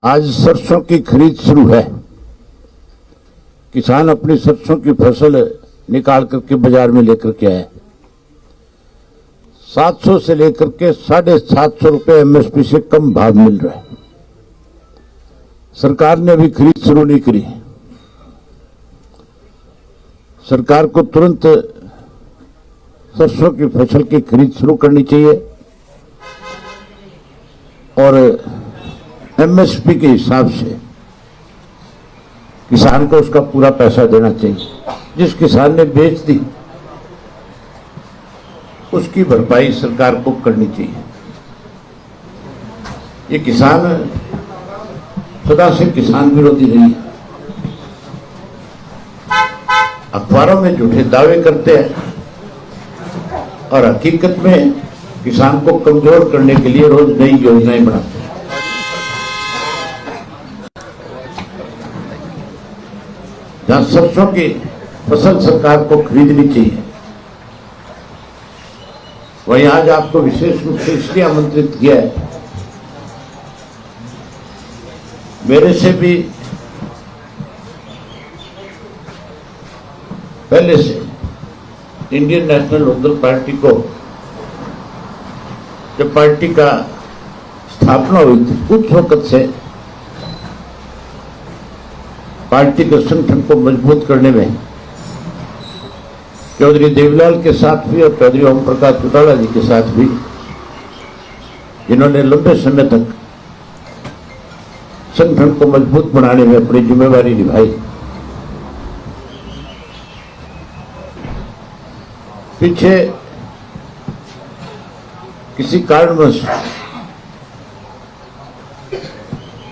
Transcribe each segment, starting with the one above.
आज सरसों की खरीद शुरू है। किसान अपनी सरसों की फसल निकाल करके बाजार में लेकर के आए। 700 से लेकर के 750 रुपए एमएसपी से कम भाव मिल रहा है। सरकार ने अभी खरीद शुरू नहीं करी। सरकार को तुरंत सरसों की फसल की खरीद शुरू करनी चाहिए और एमएसपी के हिसाब से किसान को उसका पूरा पैसा देना चाहिए। जिस किसान ने बेच दी उसकी भरपाई सरकार को करनी चाहिए। ये किसान सदा से किसान विरोधी रही है। अखबारों में झूठे दावे करते हैं और हकीकत में किसान को कमजोर करने के लिए रोज नई योजनाएं बनाते हैं। जहां सरसों की फसल सरकार को खरीदनी चाहिए, वहीं आज आपको विशेष रूप से इसलिए आमंत्रित किया है, मेरे से भी पहले से इंडियन नेशनल लोकदल पार्टी को, जब पार्टी का स्थापना हुई थी, उस वक्त से पार्टी के संगठन को मजबूत करने में चौधरी देवीलाल के साथ भी और चौधरी ओम प्रकाश चौटाला जी के साथ भी, जिन्होंने लंबे समय तक संगठन को मजबूत बनाने में अपनी जिम्मेवारी निभाई। पीछे किसी कारणवश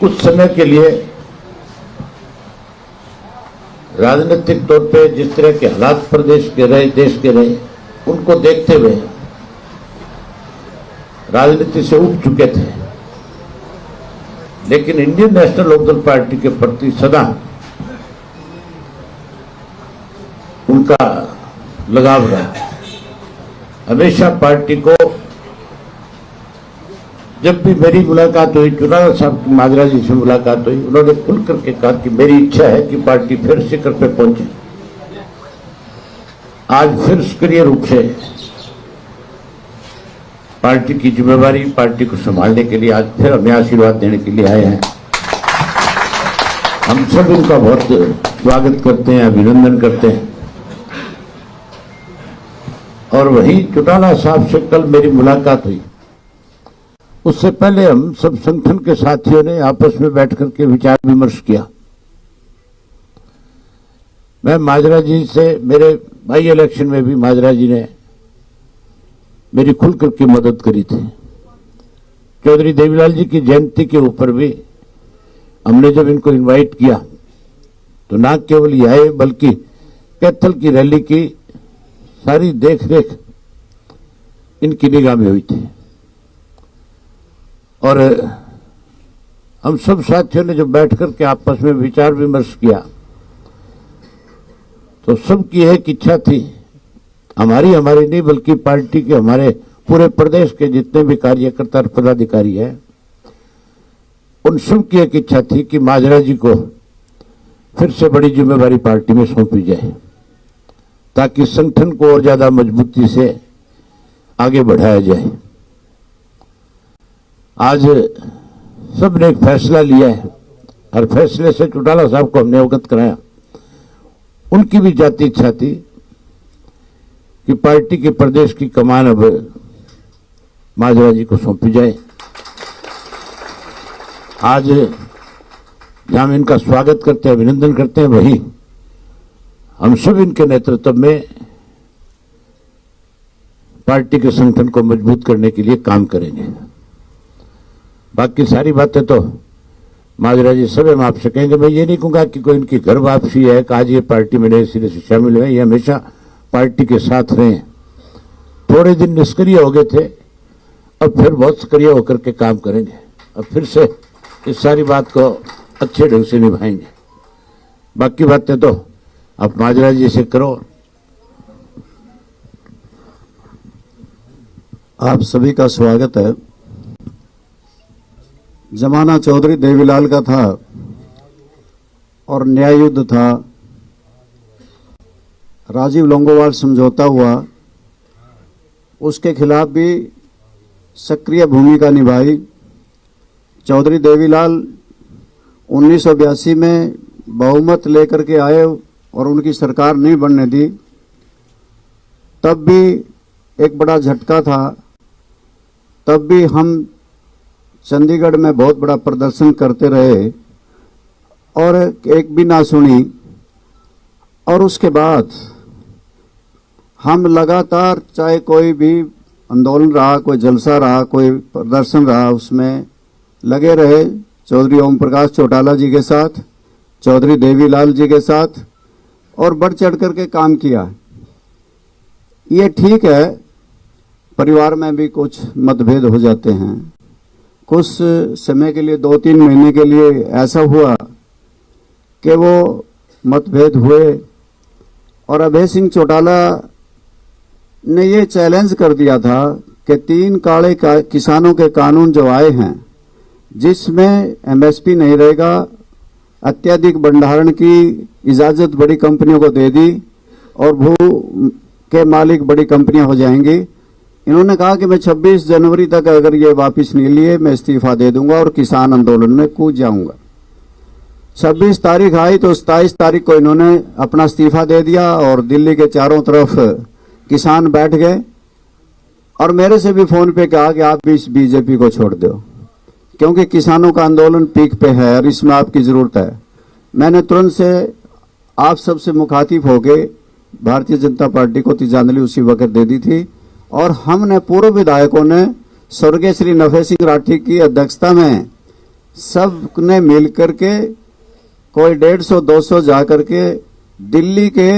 कुछ समय के लिए राजनीतिक तौर पे जिस तरह के हालात प्रदेश के रहे, देश के रहे, उनको देखते हुए राजनीति से उब चुके थे। लेकिन इंडियन नेशनल लोकदल पार्टी के प्रति सदा उनका लगाव रहा। हमेशा पार्टी को, जब भी मेरी मुलाकात हुई, चौटाला साहब की माजरा जी से मुलाकात हुई, उन्होंने खुल करके कहा कि मेरी इच्छा है कि पार्टी फिर शिखर पे पहुंचे। आज फिर सक्रिय रूप से पार्टी की जिम्मेवारी, पार्टी को संभालने के लिए आज फिर हमें आशीर्वाद देने के लिए आए हैं। हम सब उनका बहुत स्वागत करते हैं, अभिनंदन करते हैं। और वहीं चौटाला साहब से कल मेरी मुलाकात हुई। उससे पहले हम सब संगठन के साथियों ने आपस में बैठ करके विचार विमर्श किया। मैं माजरा जी से, मेरे बाई इलेक्शन में भी माजरा जी ने मेरी खुल करके मदद करी थी। चौधरी देवीलाल जी की जयंती के ऊपर भी हमने जब इनको इनवाइट किया तो ना केवल ये आए बल्कि कैथल की रैली की सारी देख रेख इनकी निगाह में हुई थी। और हम सब साथियों ने जब बैठ करके आपस में विचार विमर्श किया तो सबकी एक इच्छा थी, हमारी नहीं बल्कि पार्टी के, हमारे पूरे प्रदेश के जितने भी कार्यकर्ता और पदाधिकारी हैं, उन सब की एक इच्छा थी कि माजरा जी को फिर से बड़ी जिम्मेवारी पार्टी में सौंपी जाए ताकि संगठन को और ज्यादा मजबूती से आगे बढ़ाया जाए। आज सबने एक फैसला लिया है और फैसले से चौटाला साहब को हमने अवगत कराया। उनकी भी जाती इच्छा थी कि पार्टी के प्रदेश की कमान अब माजरा जी को सौंपी जाए। आज जहां हम इनका स्वागत करते हैं, अभिनंदन करते हैं, वहीं हम सब इनके नेतृत्व में पार्टी के संगठन को मजबूत करने के लिए काम करेंगे। बाकी सारी बातें तो माजरा जी सब हम आपसे कहेंगे। मैं ये नहीं कहूंगा कि कोई इनकी घर वापसी है कि आज ये पार्टी में नए सिरे से शामिल हुए। ये हमेशा पार्टी के साथ रहे। थोड़े दिन निष्क्रिय हो गए थे, अब फिर बहुत सक्रिय होकर के काम करेंगे। अब फिर से इस सारी बात को अच्छे ढंग से निभाएंगे। बाकी बातें तो आप माजरा जी से करो। आप सभी का स्वागत है। जमाना चौधरी देवीलाल का था और न्याय युद्ध था, राजीव लोंगोवाल समझौता हुआ, उसके खिलाफ भी सक्रिय भूमिका निभाई। चौधरी देवीलाल 1982 में बहुमत लेकर के आए और उनकी सरकार नहीं बनने दी, तब भी एक बड़ा झटका था। तब भी हम चंडीगढ़ में बहुत बड़ा प्रदर्शन करते रहे और एक भी ना सुनी। और उसके बाद हम लगातार, चाहे कोई भी आंदोलन रहा, कोई जलसा रहा, कोई प्रदर्शन रहा, उसमें लगे रहे। चौधरी ओम प्रकाश चौटाला जी के साथ, चौधरी देवीलाल जी के साथ, और बढ़ चढ़ करके काम किया। ये ठीक है, परिवार में भी कुछ मतभेद हो जाते हैं। कुछ समय के लिए, 2-3 महीने के लिए ऐसा हुआ कि वो मतभेद हुए और अभय सिंह चौटाला ने ये चैलेंज कर दिया था कि 3 काले किसानों के कानून जो आए हैं, जिसमें एमएसपी नहीं रहेगा, अत्यधिक भंडारण की इजाजत बड़ी कंपनियों को दे दी और भू के मालिक बड़ी कंपनियां हो जाएंगी। इन्होंने कहा कि मैं 26 जनवरी तक अगर ये वापस नहीं लिए, मैं इस्तीफा दे दूंगा और किसान आंदोलन में कूद जाऊंगा। 26 तारीख आई तो 27 तारीख को इन्होंने अपना इस्तीफा दे दिया और दिल्ली के चारों तरफ किसान बैठ गए और मेरे से भी फोन पे कहा कि आप भी इस बीजेपी को छोड़ दो, क्योंकि किसानों का आंदोलन पीक पे है और इसमें आपकी जरूरत है। मैंने तुरंत से आप सबसे मुखातिब होके भारतीय जनता पार्टी को तिजांजलि उसी वक्त दे दी थी और हमने पूर्व विधायकों ने स्वर्गीय श्री नफे सिंह राठी की अध्यक्षता में सब ने मिलकर के कोई 150-200 जाकर के दिल्ली के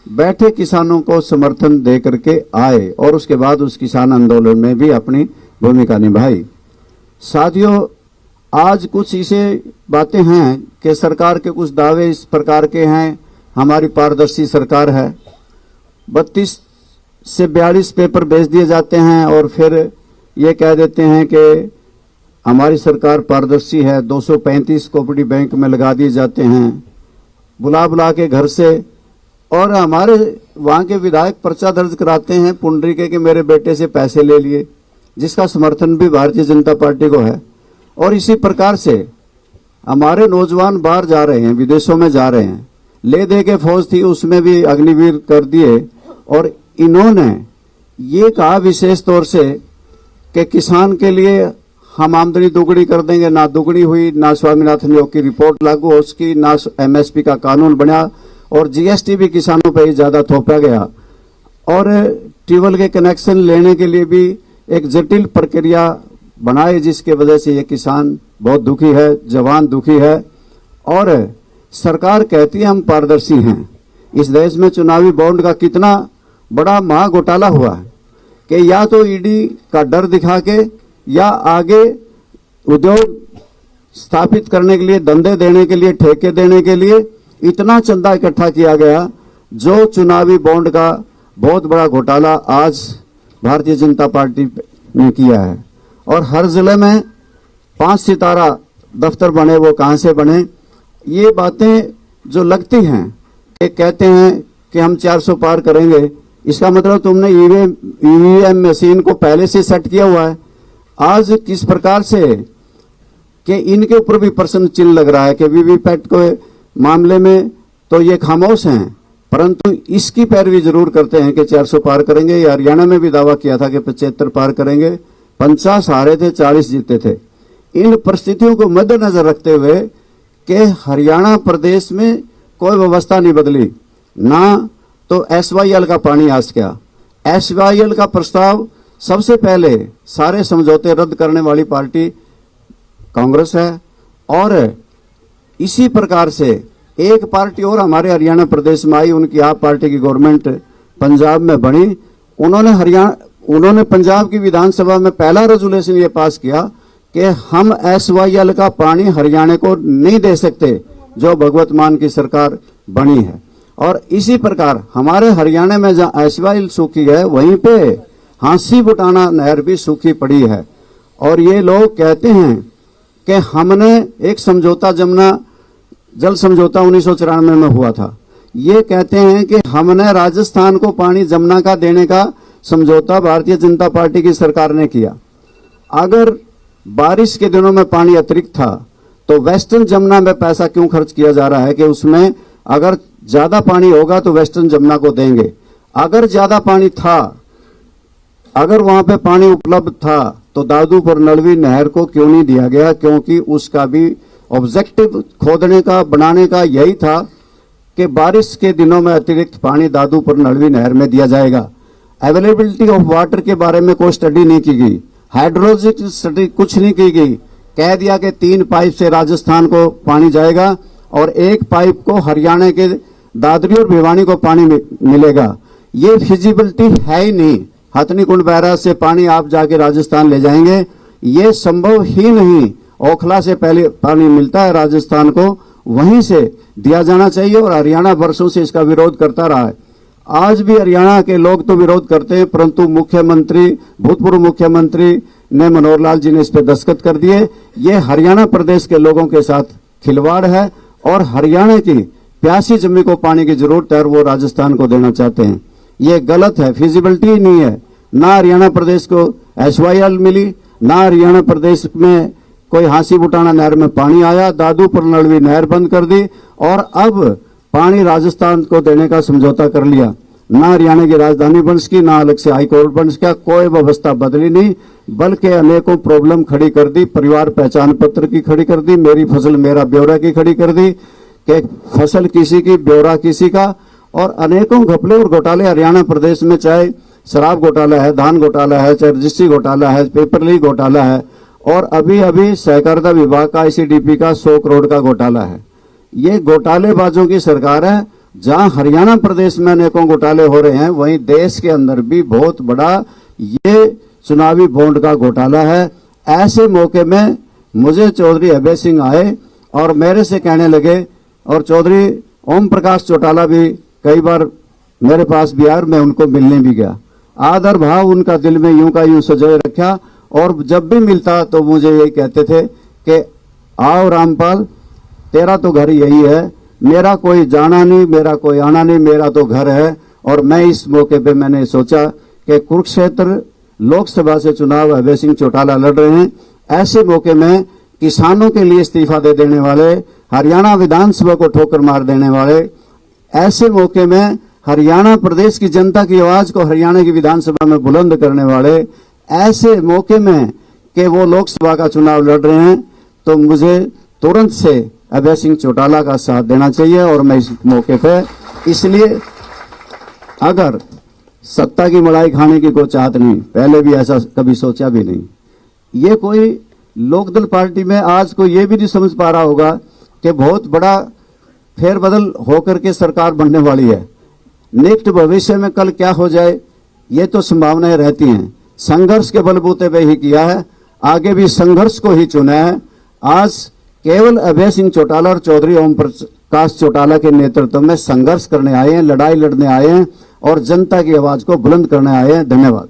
बैठे किसानों को समर्थन दे करके आए और उसके बाद उस किसान आंदोलन में भी अपनी भूमिका निभाई। साथियों, आज कुछ ऐसे बातें हैं कि सरकार के कुछ दावे इस प्रकार के हैं, हमारी पारदर्शी सरकार है, 32 से 42 पेपर भेज दिए जाते हैं और फिर ये कह देते हैं कि हमारी सरकार पारदर्शी है। 235 कोऑपरेटिव बैंक में लगा दिए जाते हैं बुला बुला के घर से, और हमारे वहां के विधायक पर्चा दर्ज कराते हैं पुंडरीके के मेरे बेटे से पैसे ले लिए, जिसका समर्थन भी भारतीय जनता पार्टी को है। और इसी प्रकार से हमारे नौजवान बाहर जा रहे हैं, विदेशों में जा रहे हैं, ले दे के फौज थी उसमें भी अग्निवीर कर दिए। और इन्होंने ये कहा विशेष तौर से कि किसान के लिए हम आमदनी दोगुनी कर देंगे, ना दोगुनी हुई, ना स्वामीनाथन योग की रिपोर्ट लागू हो उसकी, ना एमएसपी का कानून बना और जीएसटी भी किसानों पर ही ज्यादा थोपा गया। और ट्यूबवेल के कनेक्शन लेने के लिए भी एक जटिल प्रक्रिया बनाई, जिसके वजह से ये किसान बहुत दुखी है, जवान दुखी है। और सरकार कहती है हम पारदर्शी हैं। इस देश में चुनावी बॉन्ड का कितना बड़ा महा घोटाला हुआ है कि या तो ईडी का डर दिखा के या आगे उद्योग स्थापित करने के लिए, धंधे देने के लिए, ठेके देने के लिए इतना चंदा इकट्ठा किया गया, जो चुनावी बॉन्ड का बहुत बड़ा घोटाला आज भारतीय जनता पार्टी ने किया है। और हर जिले में 5 सितारा दफ्तर बने, वो कहां से बने? ये बातें जो लगती हैं कि कहते हैं कि हम 400 पार करेंगे, इसका मतलब तुमने ईवीएम मशीन को पहले से सेट किया हुआ है। आज किस प्रकार से कि इनके ऊपर भी प्रश्न चिन्ह लग रहा है कि वीवीपैट के मामले में तो ये खामोश हैं, परंतु इसकी पैरवी जरूर करते हैं कि 400 पार करेंगे। ये हरियाणा में भी दावा किया था कि 75 पार करेंगे, 50 हारे थे, 40 जीते थे। इन परिस्थितियों को मद्देनजर रखते हुए कि हरियाणा प्रदेश में कोई व्यवस्था नहीं बदली, ना तो एसवाईएल का पानी आज क्या। एसवाईएल का प्रस्ताव सबसे पहले सारे समझौते रद्द करने वाली पार्टी कांग्रेस है। और इसी प्रकार से एक पार्टी और हमारे हरियाणा प्रदेश में आई, उनकी आप पार्टी की गवर्नमेंट पंजाब में बनी। उन्होंने पंजाब की विधानसभा में पहला रेजोल्यूशन ये पास किया कि हम एसवाईएल का पानी हरियाणा को नहीं दे सकते, जो भगवत मान की सरकार बनी है। और इसी प्रकार हमारे हरियाणा में जहां एसवाईएल सूखी है, वहीं पे हांसी बुटाना नहर भी सूखी पड़ी है। और ये लोग कहते हैं कि हमने एक समझौता जमुना जल समझौता 1994 में हुआ था। ये कहते हैं कि हमने राजस्थान को पानी जमुना का देने का समझौता भारतीय जनता पार्टी की सरकार ने किया। अगर बारिश के दिनों में पानी अतिरिक्त था तो वेस्टर्न जमुना में पैसा क्यों खर्च किया जा रहा है कि उसमें अगर ज्यादा पानी होगा तो वेस्टर्न जमुना को देंगे। अगर ज्यादा पानी था, अगर वहां पे पानी उपलब्ध था तो दादूपुर नलवी नहर को क्यों नहीं दिया गया? क्योंकि उसका भी ऑब्जेक्टिव खोदने का बनाने का यही था कि बारिश के दिनों में अतिरिक्त पानी दादूपुर नलवी नहर में दिया जाएगा। अवेलेबिलिटी ऑफ वाटर के बारे में कोई स्टडी नहीं की गई, हाइड्रोलॉजिक स्टडी कुछ नहीं की गई। कह दिया कि 3 पाइप से राजस्थान को पानी जाएगा और 1 पाइप को हरियाणा के दादरी और भिवानी को पानी मिलेगा। ये फिजिबिलिटी है ही नहीं। हथनीकुंड बैराज से पानी आप जाके राजस्थान ले जाएंगे, ये संभव ही नहीं। ओखला से पहले पानी मिलता है राजस्थान को, वहीं से दिया जाना चाहिए और हरियाणा वर्षों से इसका विरोध करता रहा है। आज भी हरियाणा के लोग तो विरोध करते हैं, परंतु मुख्यमंत्री, भूतपूर्व मुख्यमंत्री ने मनोहर लाल जी ने इस पर दस्तखत कर दिए। ये हरियाणा प्रदेश के लोगों के साथ खिलवाड़ है और हरियाणा की प्यासी जमीन को पानी की जरूरत है और वो राजस्थान को देना चाहते हैं। ये गलत है, फिजिबिलिटी ही नहीं है। ना हरियाणा प्रदेश को SYL मिली, ना हरियाणा प्रदेश में कोई हांसी बुटाना नहर में पानी आया। दादूपुर नलवी नहर बंद कर दी और अब पानी राजस्थान को देने का समझौता कर लिया। ना हरियाणा की राजधानी बन सकी, ना अलग से हाईकोर्ट बन सका, कोई व्यवस्था बदली नहीं, बल्कि अनेकों प्रॉब्लम खड़ी कर दी। परिवार पहचान पत्र की खड़ी कर दी, मेरी फसल मेरा ब्यौरा की खड़ी कर दी कि फसल किसी की ब्यौरा किसी का, और अनेकों घपले और घोटाले हरियाणा प्रदेश में, चाहे शराब घोटाला है, धान घोटाला है, चाहे रजिस्ट्री घोटाला है, पेपर लीक घोटाला है, और अभी अभी सहकारिता विभाग का ICDP का 100 करोड़ का घोटाला है। ये घोटालेबाजों की सरकार है। जहां हरियाणा प्रदेश में अनेकों घोटाले हो रहे हैं, वहीं देश के अंदर भी बहुत बड़ा ये चुनावी बॉन्ड का घोटाला है। ऐसे मौके में मुझे चौधरी अभय सिंह आए और मेरे से कहने लगे, और चौधरी ओम प्रकाश चौटाला भी कई बार मेरे पास भी आए, मैं उनको मिलने भी गया। आदर भाव उनका दिल में यूं का यूं सजोए रखा, और जब भी मिलता तो मुझे यही कहते थे कि आओ रामपाल, तेरा तो घर यही है, मेरा कोई जाना नहीं, मेरा कोई आना नहीं, मेरा तो घर है। और मैं इस मौके पे मैंने सोचा कि कुरुक्षेत्र लोकसभा से चुनाव अभय सिंह चौटाला लड़ रहे हैं। ऐसे मौके में किसानों के लिए इस्तीफा दे देने वाले, हरियाणा विधानसभा को ठोकर मार देने वाले, ऐसे मौके में हरियाणा प्रदेश की जनता की आवाज को हरियाणा की विधानसभा में बुलंद करने वाले, ऐसे मौके में कि वो लोकसभा का चुनाव लड़ रहे हैं, तो मुझे तुरंत से अभय सिंह चौटाला का साथ देना चाहिए। और मैं इस मौके पे इसलिए, अगर सत्ता की मलाई खाने की कोई चाहत नहीं, पहले भी ऐसा कभी सोचा भी नहीं। ये कोई लोकदल पार्टी में आज कोई ये भी नहीं समझ पा रहा होगा कि बहुत बड़ा फेरबदल होकर के सरकार बनने वाली है। नेक्स्ट भविष्य में कल क्या हो जाए, ये तो संभावनाएं रहती हैं। संघर्ष के बलबूते पे ही किया है, आगे भी संघर्ष को ही चुना है। आज केवल अभय सिंह चौटाला और चौधरी ओम प्रकाश चौटाला के नेतृत्व में संघर्ष करने आए हैं, लड़ाई लड़ने आए हैं और जनता की आवाज को बुलंद करने आए हैं। धन्यवाद।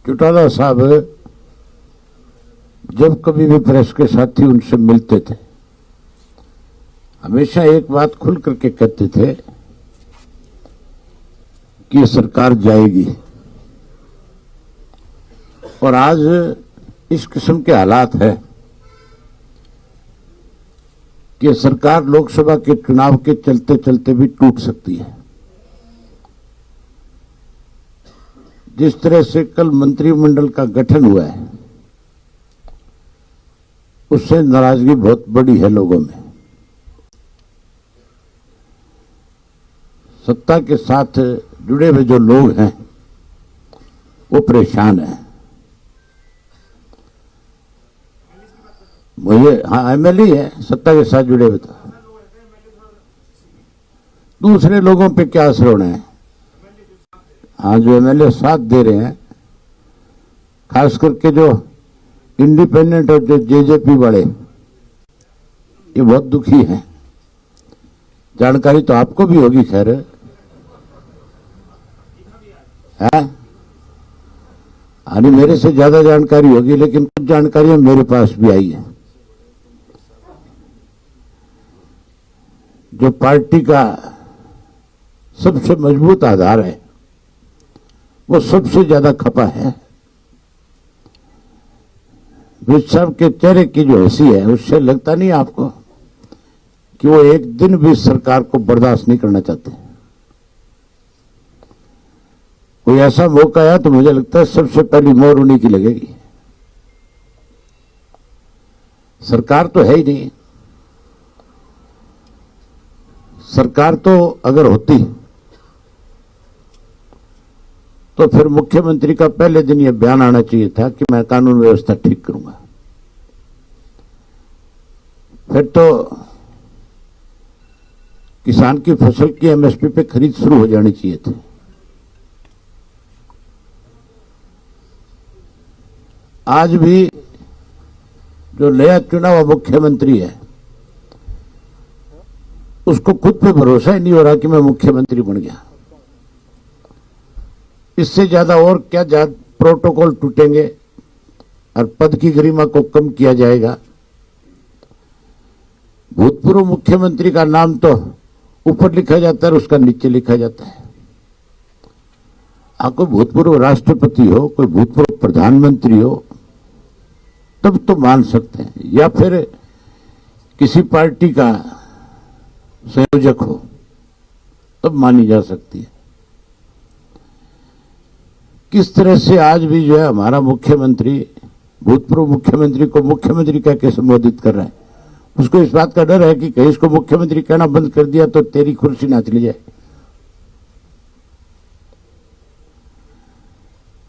चौटाला साहब जब कभी भी प्रेस के साथी उनसे मिलते थे, हमेशा एक बात खुल करके कहते थे कि ये सरकार जाएगी। और आज इस किस्म के हालात है कि सरकार लोकसभा के चुनाव के चलते चलते भी टूट सकती है। जिस तरह से कल मंत्रिमंडल का गठन हुआ है, उससे नाराजगी बहुत बड़ी है लोगों में। सत्ता के साथ जुड़े हुए जो लोग हैं वो परेशान हैं। मुझे हाँ एमएलए है, सत्ता के साथ जुड़े हुए, तो दूसरे लोगों पे क्या असर होना है। हाँ, जो एमएलए साथ दे रहे हैं, खास करके जो इंडिपेंडेंट और जो जेजेपी वाले, ये बहुत दुखी हैं। जानकारी तो आपको भी होगी, खैर है, यानी मेरे से ज्यादा जानकारी होगी, लेकिन कुछ जानकारियां मेरे पास भी आई है। जो पार्टी का सबसे मजबूत आधार है, वो सबसे ज्यादा खपा है। विज साहब के चेहरे की जो हंसी है, उससे लगता नहीं आपको कि वो एक दिन भी सरकार को बर्दाश्त नहीं करना चाहते। कोई ऐसा मौका आया तो मुझे लगता है सबसे पहली मोहर उन्हीं की लगेगी। सरकार तो है ही नहीं। सरकार तो अगर होती तो फिर मुख्यमंत्री का पहले दिन यह बयान आना चाहिए था कि मैं कानून व्यवस्था ठीक करूंगा। फिर तो किसान की फसल की एमएसपी पे खरीद शुरू हो जानी चाहिए थी। आज भी जो नया चुना हुआ मुख्यमंत्री है, उसको खुद पे भरोसा ही नहीं हो रहा कि मैं मुख्यमंत्री बन गया। इससे ज्यादा और क्या प्रोटोकॉल टूटेंगे और पद की गरिमा को कम किया जाएगा। भूतपूर्व मुख्यमंत्री का नाम तो ऊपर लिखा जाता है और उसका नीचे लिखा जाता है। कोई भूतपूर्व राष्ट्रपति हो, कोई भूतपूर्व प्रधानमंत्री हो, तब तो मान सकते हैं, या फिर किसी पार्टी का संयोजक हो, तब मानी जा सकती है। किस तरह से आज भी जो है हमारा मुख्यमंत्री भूतपूर्व मुख्यमंत्री को मुख्यमंत्री कह के संबोधित कर रहा है। उसको इस बात का डर है कि कहीं इसको मुख्यमंत्री कहना बंद कर दिया तो तेरी कुर्सी ना चली जाए।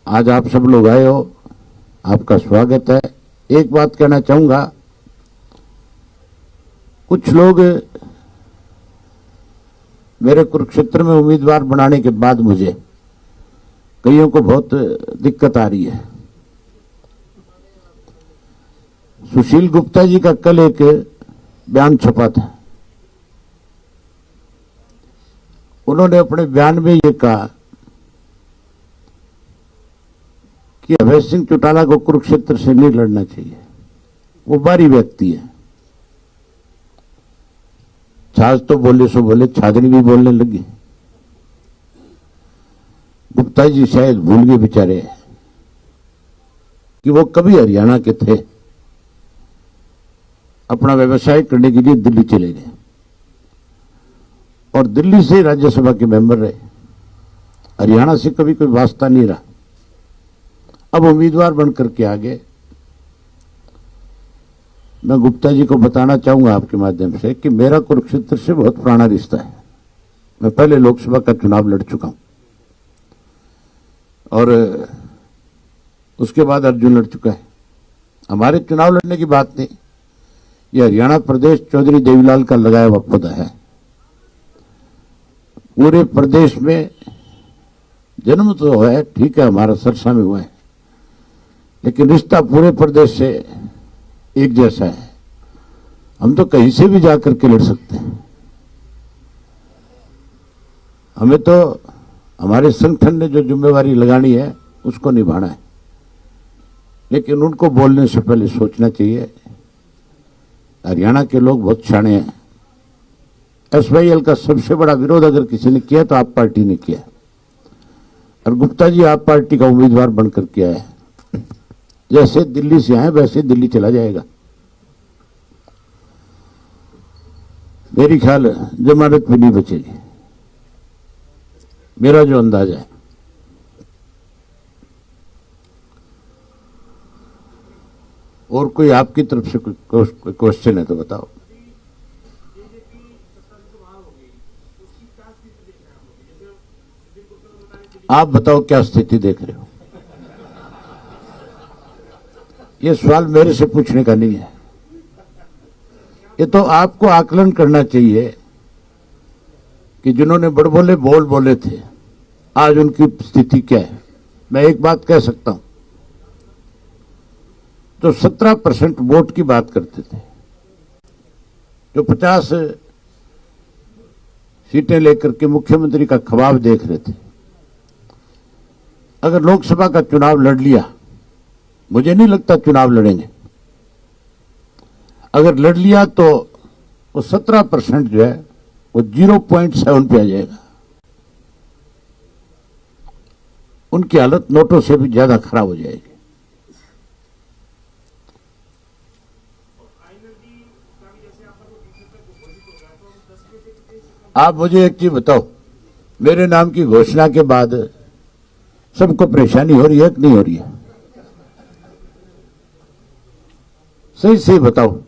आज आप सब लोग आए हो, आपका स्वागत है। एक बात कहना चाहूंगा, कुछ लोग मेरे कुरुक्षेत्र में उम्मीदवार बनाने के बाद मुझे कईयों को बहुत दिक्कत आ रही है। सुशील गुप्ता जी का कल एक बयान छपा था। उन्होंने अपने बयान में ये कहा कि अभय सिंह चौटाला को कुरुक्षेत्र से नहीं लड़ना चाहिए, वो बाहरी व्यक्ति है। छाछ तो बोले सो बोले, छाजनी भी बोलने लगी। गुप्ता जी शायद भूल गए बेचारे कि वो कभी हरियाणा के थे, अपना व्यवसाय करने के लिए दिल्ली चले गए और दिल्ली से राज्यसभा के मेंबर रहे। हरियाणा से कभी कोई वास्ता नहीं रहा। अब उम्मीदवार बनकर के आगे मैं गुप्ता जी को बताना चाहूंगा आपके माध्यम से कि मेरा कुरुक्षेत्र से बहुत पुराना रिश्ता है। मैं पहले लोकसभा का चुनाव लड़ चुका हूं और उसके बाद अर्जुन लड़ चुका है। हमारे चुनाव लड़ने की बात नहीं, यह हरियाणा प्रदेश चौधरी देवीलाल का लगाया हुआ पद है। पूरे प्रदेश में जन्म तो है, ठीक है, हमारा सरसा में हुआ है, लेकिन रिश्ता पूरे प्रदेश से एक जैसा है। हम तो कहीं से भी जाकर के लड़ सकते हैं। हमें तो हमारे संगठन ने जो जिम्मेवारी लगानी है उसको निभाना है, लेकिन उनको बोलने से पहले सोचना चाहिए। हरियाणा के लोग बहुत शाणे हैं। एसवाईएल का सबसे बड़ा विरोध अगर किसी ने किया तो आप पार्टी ने किया, और गुप्ता जी आप पार्टी का उम्मीदवार बनकर के आए। जैसे दिल्ली से आए वैसे दिल्ली चला जाएगा। मेरी ख्याल जमानत भी नहीं बचेगी, मेरा जो अंदाजा है। और कोई आपकी तरफ से कोई क्वेश्चन है तो बताओ। आप बताओ क्या स्थिति देख रहे हो। ये सवाल मेरे से पूछने का नहीं है, ये तो आपको आकलन करना चाहिए कि जिन्होंने बड़बोले बोल बोले थे आज उनकी स्थिति क्या है। मैं एक बात कह सकता हूं, तो 17% वोट की बात करते थे, जो 50 सीटें लेकर के मुख्यमंत्री का ख्वाब देख रहे थे, अगर लोकसभा का चुनाव लड़ लिया, मुझे नहीं लगता चुनाव लड़ेंगे, अगर लड़ लिया तो वो 17% जो है वो 0.7 पे आ जाएगा। उनकी हालत नोटों से भी ज्यादा खराब हो जाएगी। आप मुझे एक चीज बताओ, मेरे नाम की घोषणा के बाद सबको परेशानी हो रही है कि नहीं हो रही है? सही सही बताओ।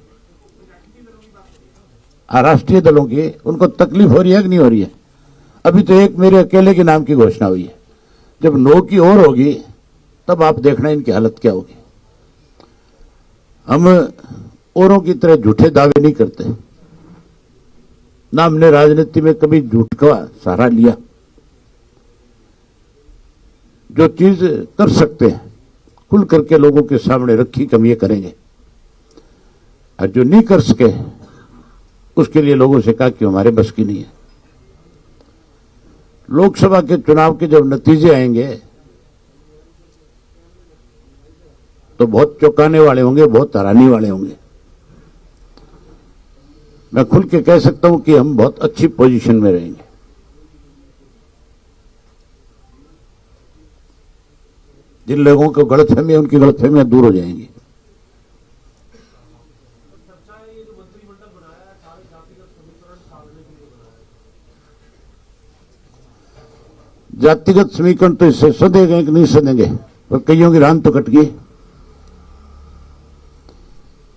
राष्ट्रीय दलों की उनको तकलीफ हो रही है कि नहीं हो रही है? अभी तो एक मेरे अकेले के नाम की घोषणा हुई है, जब 9 की और होगी तब आप देखना इनकी हालत क्या होगी। हम औरों की तरह झूठे दावे नहीं करते, ना हमने राजनीति में कभी झूठ का सहारा लिया। जो चीज कर सकते हैं खुल करके लोगों के सामने रखी, कम ये करेंगे, और जो नहीं कर सके उसके लिए लोगों से कहा कि हमारे बस की नहीं है। लोकसभा के चुनाव के जब नतीजे आएंगे तो बहुत चौंकाने वाले होंगे, बहुत हैरानी वाले होंगे। मैं खुल के कह सकता हूं कि हम बहुत अच्छी पोजीशन में रहेंगे। जिन लोगों को गलतफहमी है उनकी गलतफहमियां दूर हो जाएंगी। जातिगत समीकरण तो इससे सदेंगे कि नहीं सदेंगे, पर कईयों की रान तो कट गई।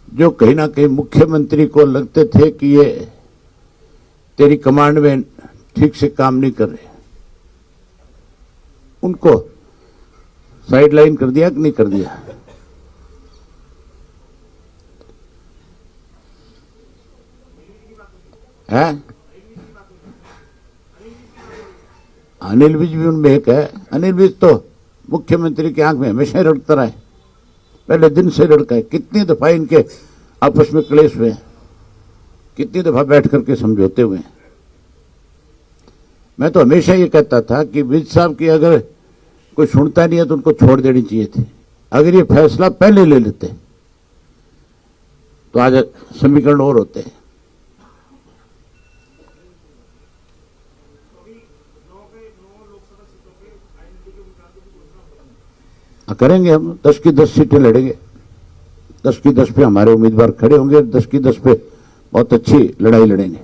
जो कहीं ना कहीं मुख्यमंत्री को लगते थे कि ये तेरी कमांड में ठीक से काम नहीं कर रहे, उनको साइडलाइन कर दिया कि नहीं कर दिया? है अनिल विज भी उनमें एक है। अनिल विज तो मुख्यमंत्री की आंख में हमेशा ही रड़ता रहा है, पहले दिन से लड़का है। कितनी दफा इनके आपस में क्लेश हुए, कितनी दफा बैठ करके समझौते हुए। मैं तो हमेशा ये कहता था कि विज साहब की अगर कोई सुनता नहीं है तो उनको छोड़ देनी चाहिए थी। अगर ये फैसला पहले ले लेते तो आज समीकरण और होते हैं। करेंगे हम, 10 की 10 सीटें लड़ेंगे। 10 की 10 पे हमारे उम्मीदवार खड़े होंगे, 10 की 10 पे बहुत अच्छी लड़ाई लड़ेंगे।